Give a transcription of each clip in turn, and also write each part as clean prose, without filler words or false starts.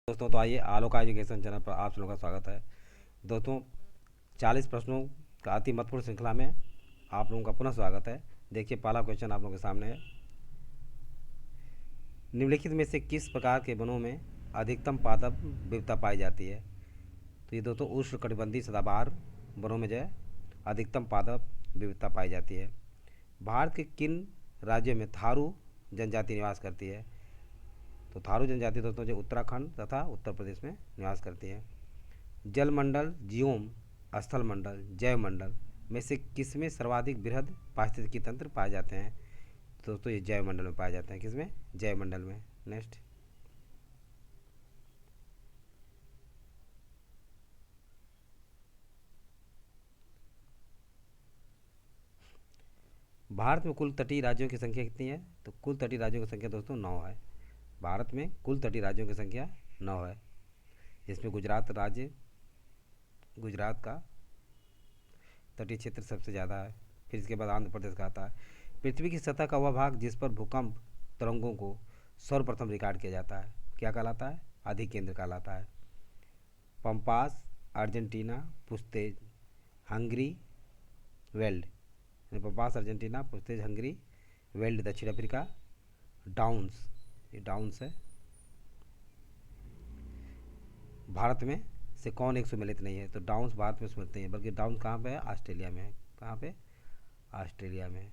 दोस्तों, तो आइए आलोका एजुकेशन चैनल पर आप लोगों का स्वागत है। दोस्तों, 40 प्रश्नों का अति महत्वपूर्ण श्रृंखला में आप लोगों का पुनः स्वागत है। देखिए, पहला क्वेश्चन आप लोगों के सामने है। निम्नलिखित में से किस प्रकार के वनों में अधिकतम पादप विविधता पाई जाती है? तो ये दोस्तों उष्णकटिबंधीय सदाबहार वनों में जो है अधिकतम पादप विविधता पाई जाती है। भारत के किन राज्यों में थारू जनजाति निवास करती है? तो थारू जनजाति दोस्तों जो उत्तराखंड तथा उत्तर प्रदेश में निवास करती है। जलमंडल, जियोम, स्थल मंडल, जैव मंडल में से किसमें सर्वाधिक बृहद पारिस्थितिकी तंत्र पाए जाते हैं? तो दोस्तों ये जैव मंडल में पाए जाते हैं। किसमें? जैव मंडल में। नेक्स्ट, भारत में कुल तटीय राज्यों की संख्या कितनी है? तो कुल तटीय राज्यों की संख्या दोस्तों 9 है। भारत में कुल तटीय राज्यों की संख्या 9 है। इसमें गुजरात का तटीय क्षेत्र सबसे ज़्यादा है। फिर इसके बाद आंध्र प्रदेश का आता है। पृथ्वी की सतह का वह भाग जिस पर भूकंप तरंगों को सर्वप्रथम रिकॉर्ड किया जाता है क्या कहलाता है? अधिकेंद्र कहलाता है। Pampas, Argentina, Puszta, Hungary, Veld. Pampas Argentina, Puszta Hungary, Veld दक्षिण अफ्रीका, डाउन्स, ये डाउन्स है। भारत में से कौन एक सुमेलित नहीं है? तो डाउन्स भारत में सुमेलित नहीं है, बल्कि डाउन कहाँ पे है? ऑस्ट्रेलिया में है। कहाँ पे? ऑस्ट्रेलिया में।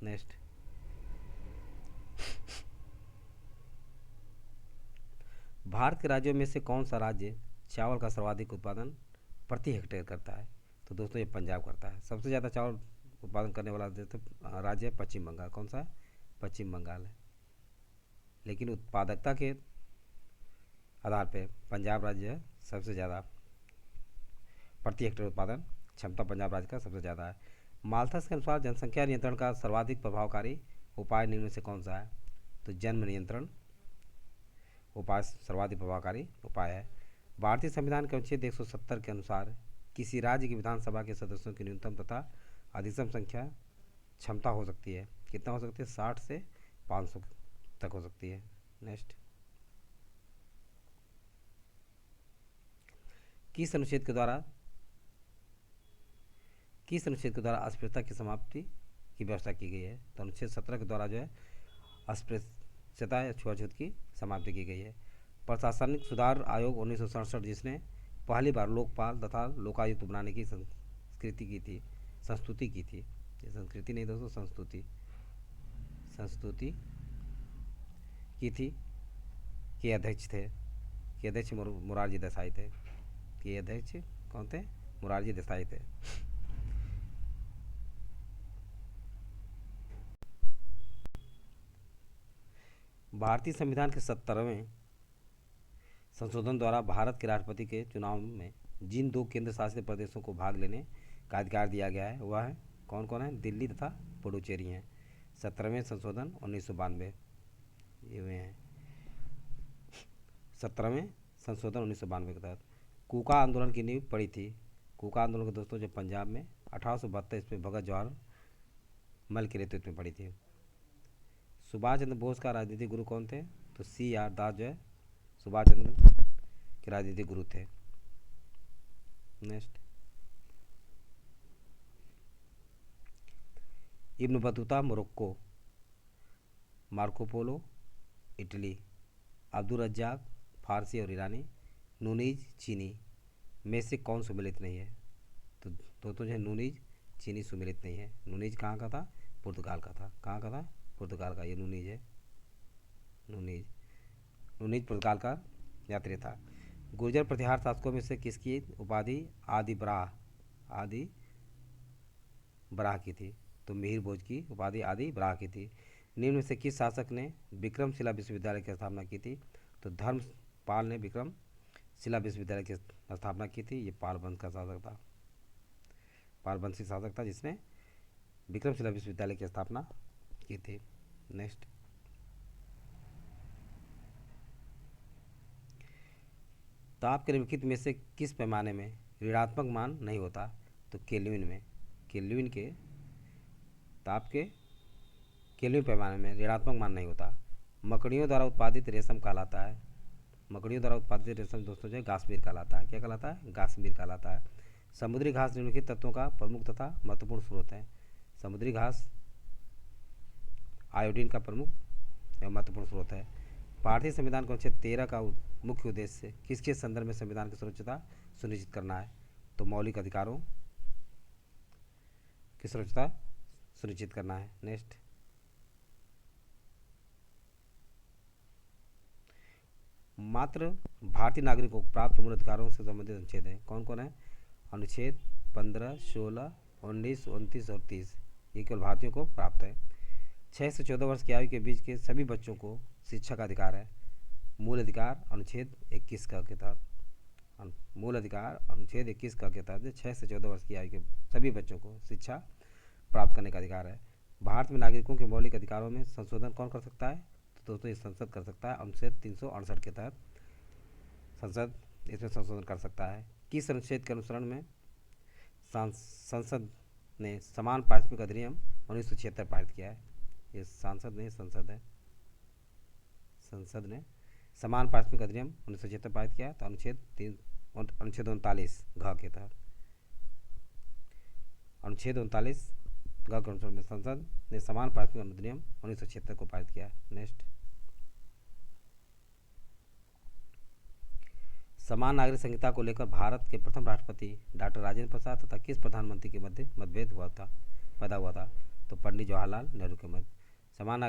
नेक्स्ट, भारत के राज्यों में से कौन सा राज्य चावल का सर्वाधिक उत्पादन प्रति हेक्टेयर करता है? तो दोस्तों ये पंजाब करता है। सबसे ज़्यादा चावल उत्पादन करने वाला राज्य है पश्चिम बंगाल। कौन सा है? पश्चिम बंगाल है। लेकिन उत्पादकता के आधार पे पंजाब राज्य है सबसे ज़्यादा, प्रति हेक्टेयर उत्पादन क्षमता पंजाब राज्य का सबसे ज़्यादा है। माल्थस के अनुसार जनसंख्या नियंत्रण का सर्वाधिक प्रभावकारी उपाय निम्न में से कौन सा है? तो जन्म नियंत्रण उपाय सर्वाधिक प्रभावकारी उपाय है। भारतीय संविधान के अनुच्छेद 170 के अनुसार किसी राज्य की विधानसभा के सदस्यों की न्यूनतम तथा अधिकतम संख्या क्षमता हो सकती है। कितना हो सकती है? 60 से 500 तक हो सकती है। नेक्स्ट, किस अनुच्छेद के द्वारा अस्पृश्यता की समाप्ति की व्यवस्था की गई है? तो अनुच्छेद 17 के द्वारा जो है अस्पृश्यता या छुआछूत की समाप्ति की गई है। प्रशासनिक सुधार आयोग 1967 जिसने पहली बार लोकपाल तथा लोकायुक्त बनाने की संस्तुति की थी। ये संस्कृति नहीं दोस्तों, संस्तुति की थी। के अध्यक्ष थे? के अध्यक्ष मुरारजी देसाई थे। के अध्यक्ष कौन थे? मुरारजी देसाई थे। भारतीय संविधान के 70वें संशोधन द्वारा भारत के राष्ट्रपति के चुनाव में जिन 2 केंद्र शासित प्रदेशों को भाग लेने का अधिकार दिया गया है वह है कौन कौन है? दिल्ली तथा पुडुचेरी हैं। 17वें संशोधन 1992 ये हुए हैं। 17वें संशोधन 1992 के तहत कूका आंदोलन की नींव पड़ी थी। कूका आंदोलन के दोस्तों जो पंजाब में 1872 ईस्वी में भगत जवाहर मल के नेतृत्व में पड़ी थी। सुभाष चंद्र बोस का राजनीतिक गुरु कौन थे? तो CR दास जो है सुभाष चंद्र के राजनीतिक गुरु थे। Next, Ibn Battuta Morocco, Marco Polo Italy, Abdul Razzaq फारसी और ईरानी, नूनीज चीनी में से कौन सुमेलित नहीं है? तो दोस्तों जो है नूनीज चीनी सुमेलित नहीं है। नूनीज कहाँ का था? पुर्तगाल का था। कहाँ का था? पुर्तगाल का। ये नूनीज है। नूनीज पुर्तगाल का यात्री था। गुर्जर प्रतिहार शासकों में से किसकी उपाधि आदि बराह की थी? तो मिहिर भोज की उपाधि आदि बराह की थी। निम्न में से किस शासक ने विक्रमशिला विश्वविद्यालय की स्थापना की थी? तो धर्मपाल ने विक्रमशिला विश्वविद्यालय की स्थापना की थी। ये पालवंश का शासक था, पालवंशी शासक था जिसने विक्रमशिला विश्वविद्यालय की स्थापना की थी। नेक्स्ट, ताप के निम्नलिखित में से किस पैमाने में ऋणात्मक मान नहीं होता? तो केल्विन में। केल्विन के ताप के केल्विन पैमाने में ऋणात्मक मान नहीं होता। मकड़ियों द्वारा उत्पादित रेशम कहलाता है। मकड़ियों द्वारा उत्पादित रेशम दोस्तों जो है गास्मीर कहलाता है। क्या कहलाता है? गास्मीर कहलाता है। समुद्री घास निम्नलिखित तत्वों का प्रमुख तथा महत्वपूर्ण स्रोत है। समुद्री घास आयोडीन का प्रमुख एवं महत्वपूर्ण स्रोत है। भारतीय संविधान के अनुच्छेद 13 का मुख्य उद्देश्य किसके संदर्भ में संविधान की सुरक्षिता सुनिश्चित करना है? तो मौलिक अधिकारों की सुरक्षिता सुनिश्चित करना है। नेक्स्ट, मात्र भारतीय नागरिकों को प्राप्त मूल अधिकारों से संबंधित अनुच्छेद हैं। कौन कौन है? अनुच्छेद 15, 16, 19, 29 और 30 ये केवल भारतीयों को प्राप्त है। 6 से 14 वर्ष की आयु के बीच के सभी बच्चों को शिक्षा का अधिकार है। मूल अधिकार अनुच्छेद 21 का के तहत, मूल अधिकार अनुच्छेद 21 का के तहत 6 से 14 वर्ष की आयु के सभी बच्चों को शिक्षा प्राप्त करने का अधिकार है। भारत में नागरिकों के मौलिक अधिकारों में संशोधन कौन कर सकता है? तो दोस्तों ये संसद कर सकता है। अनुच्छेद 368 के तहत संसद इसमें संशोधन कर सकता है। किस अनुच्छेद के अनुसरण में संसद ने समान पारिश्रमिक अधिनियम 1976 पारित किया है? ये सांसद नहीं, संसद है। संसद ने समान पारिश्रमिक अधिनियम 1976 पारित किया। तो अनुच्छेद 39 घ के तहत, अनुच्छेद 39 घ के अनुसार में संसद ने समान पारिश्रमिक अधिनियम 1976 को पारित किया। नेक्स्ट, समान नागरिक संहिता को लेकर भारत के प्रथम राष्ट्रपति डॉक्टर राजेंद्र प्रसाद तथा किस प्रधानमंत्री के मध्य मतभेद पैदा हुआ था? तो पंडित जवाहरलाल नेहरू के मध्य। समान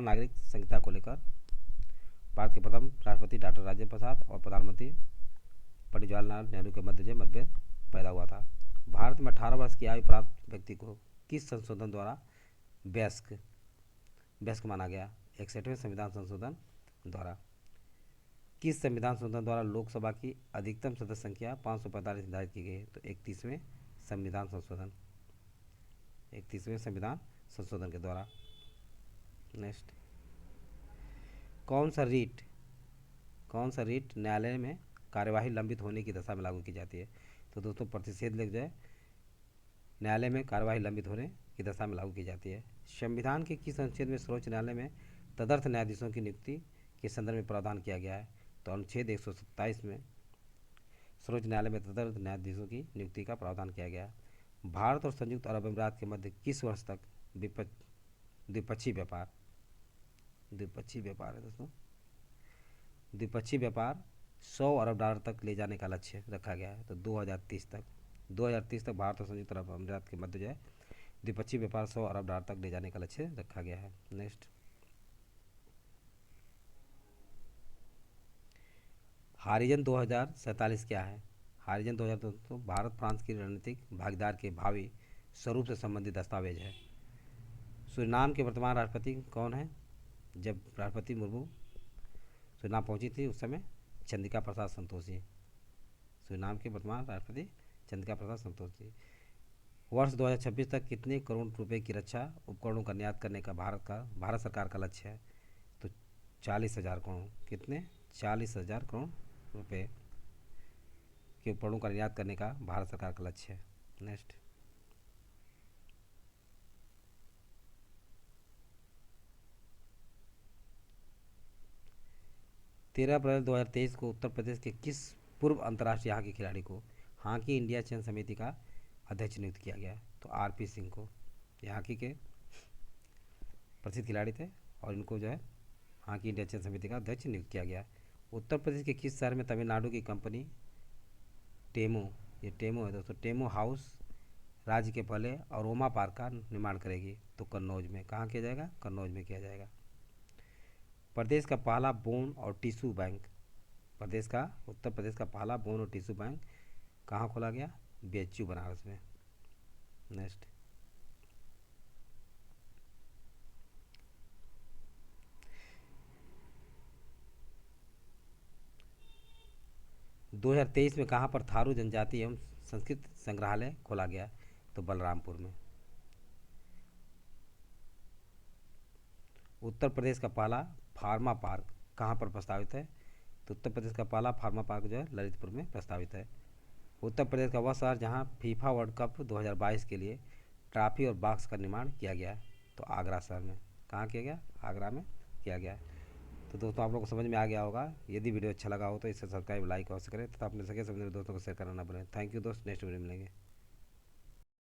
नागरिक संहिता को लेकर भारत के प्रथम राष्ट्रपति डॉक्टर राजेंद्र प्रसाद और प्रधानमंत्री पंडित जवाहरलाल नेहरू के मध्य मतभेद पैदा हुआ था। भारत में 18 वर्ष की आयु प्राप्त व्यक्ति को किस संशोधन द्वारा वयस्क माना गया? 61वें संविधान संशोधन द्वारा। किस संविधान संशोधन द्वारा लोकसभा की अधिकतम सदस्य संख्या 545 निर्धारित की गई? तो 31वें संविधान संशोधन, 31वें संविधान संशोधन के द्वारा। नेक्स्ट, कौन सा रीट न्यायालय में कार्यवाही लंबित होने की दशा में लागू की जाती है? तो दोस्तों प्रतिषेध लिख जाए, न्यायालय में कार्यवाही लंबित होने की दशा में लागू की जाती है। संविधान के किस अनुच्छेद में सर्वोच्च न्यायालय में तदर्थ न्यायाधीशों की नियुक्ति के संदर्भ में प्रावधान किया गया है? तो अनुच्छेद 127 में सर्वोच्च न्यायालय में तदर्थ न्यायाधीशों की नियुक्ति का प्रावधान किया गया है। भारत और संयुक्त अरब अमीरात के मध्य किस वर्ष तक द्विपक्षीय व्यापार है दोस्तों, द्विपक्षीय व्यापार 100 अरब डॉलर तक ले जाने का लक्ष्य रखा गया है? तो 2030 तक भारत और संयुक्त अरब अमीरात के मध्य जो है द्विपक्षीय व्यापार 100 अरब डॉलर तक ले जाने का लक्ष्य रखा गया है। नेक्स्ट, हॉरिजन 2047 क्या है? हॉरिजन 2047 भारत फ्रांस की रणनीतिक भागीदार के भावी स्वरूप से संबंधित दस्तावेज है। सूरीनाम के वर्तमान राष्ट्रपति कौन है? जब राष्ट्रपति मुर्मू सूरीनाम पहुंची थी उस समय चंद्रिका प्रसाद संतोषी। सूरीनाम के वर्तमान राष्ट्रपति चंद्रिका प्रसाद संतोषी। वर्ष 2026 तक कितने करोड़ रुपए की रक्षा उपकरणों का निर्यात करने का भारत सरकार का लक्ष्य है? तो 40,000 करोड़। कितने? 40,000 करोड़ रुपए के उपकरणों का निर्यात करने का भारत सरकार का लक्ष्य है। नेक्स्ट, 13 अप्रैल 2023 को उत्तर प्रदेश के किस पूर्व अंतर्राष्ट्रीय हॉकी खिलाड़ी को हॉकी इंडिया चयन समिति का अध्यक्ष नियुक्त किया गया? तो आरपी सिंह को। ये हॉकी के प्रसिद्ध खिलाड़ी थे और इनको जो है हॉकी इंडिया चयन समिति का अध्यक्ष नियुक्त किया गया। उत्तर प्रदेश के किस शहर में तमिलनाडु की कंपनी टेमो, ये टेमो है दोस्तों, टेमो हाउस राज्य के पहले अरोमा पार्क का निर्माण करेगी? तो कन्नौज में। कहाँ किया जाएगा? कन्नौज में किया जाएगा। प्रदेश का पहला बोन और टिश्यू बैंक, उत्तर प्रदेश का पहला बोन और टिश्यू बैंक कहाँ खोला गया? बीएचयू बनारस में। नेक्स्ट, 2023 में कहाँ पर थारू जनजाति एवं संस्कृत संग्रहालय खोला गया? तो बलरामपुर में। उत्तर प्रदेश का पहला फार्मा पार्क कहाँ पर प्रस्तावित है? तो उत्तर प्रदेश का पहला फार्मा पार्क जो है ललितपुर में प्रस्तावित है। उत्तर प्रदेश का वह शहर जहाँ फीफा वर्ल्ड कप 2022 के लिए ट्रॉफी और बॉक्स का निर्माण किया गया है? तो आगरा शहर में। कहाँ किया गया? आगरा में किया गया है। तो दोस्तों आप लोग को समझ में आ गया होगा। यदि वीडियो अच्छा लगा हो तो इसे सब्सक्राइब, लाइक अवश्य करें तथा अपने सगे समझे दोस्तों को शेयर करना ना भूलें। थैंक यू दोस्त, नेक्स्ट वीडियो में मिलेंगे।